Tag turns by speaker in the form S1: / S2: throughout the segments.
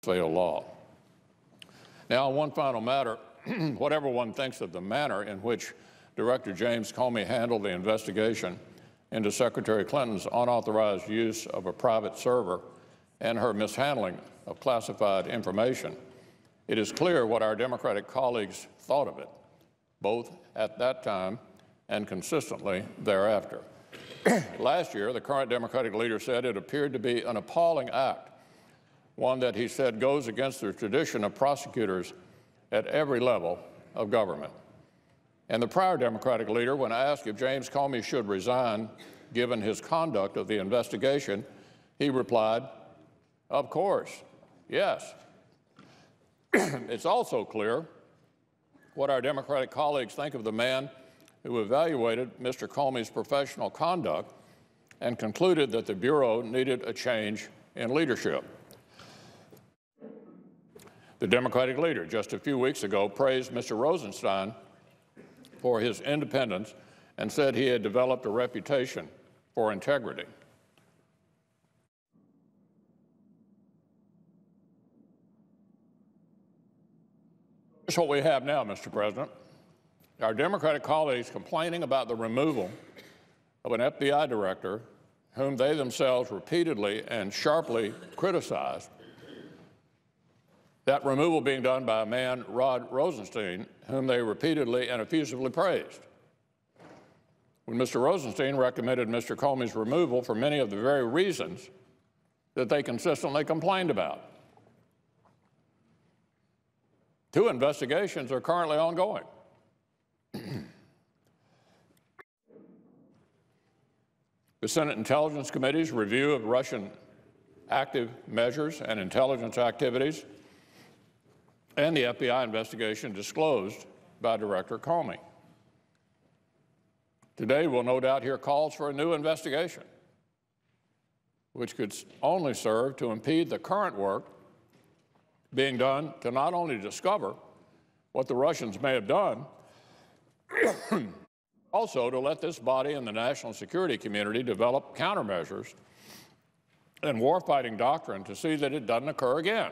S1: failed law. Now, on one final matter, whatever one thinks of the manner in which Director James Comey handled the investigation into Secretary Clinton's unauthorized use of a private server and her mishandling of classified information, it is clear what our Democratic colleagues thought of it, both at that time and consistently thereafter. Last year, the current Democratic leader said it appeared to be an appalling act, one that he said goes against the tradition of prosecutors at every level of government. And the prior Democratic leader, when asked if James Comey should resign given his conduct of the investigation, he replied, "Of course, yes." It's also clear what our Democratic colleagues think of the man who evaluated Mr. Comey's professional conduct and concluded that the Bureau needed a change in leadership. The Democratic leader just a few weeks ago praised Mr. Rosenstein for his independence and said he had developed a reputation for integrity. Here's what we have now, Mr. President. Our Democratic colleagues complaining about the removal of an FBI director whom they themselves repeatedly and sharply criticized, that removal being done by a man, Rod Rosenstein, whom they repeatedly and effusively praised, when Mr. Rosenstein recommended Mr. Comey's removal for many of the very reasons that they consistently complained about. 2 investigations are currently ongoing. The Senate Intelligence Committee's review of Russian active measures and intelligence activities and the FBI investigation disclosed by Director Comey. Today, we'll no doubt hear calls for a new investigation, which could only serve to impede the current work being done to not only discover what the Russians may have done, also to let this body and the national security community develop countermeasures and warfighting doctrine to see that it doesn't occur again.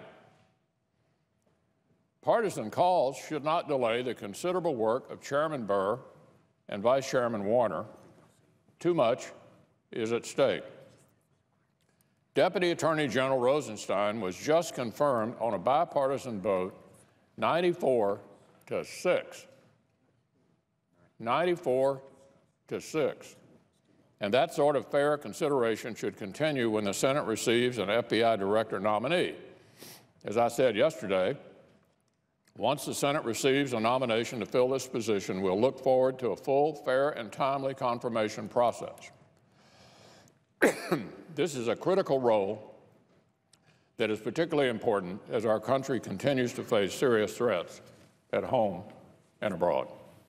S1: Partisan calls should not delay the considerable work of Chairman Burr and Vice Chairman Warner. Too much is at stake. Deputy Attorney General Rosenstein was just confirmed on a bipartisan vote, 94 to 6. 94 to 6. And that sort of fair consideration should continue when the Senate receives an FBI director nominee. As I said yesterday, once the Senate receives a nomination to fill this position, we'll look forward to a full, fair, and timely confirmation process. This is a critical role that is particularly important as our country continues to face serious threats at home and abroad.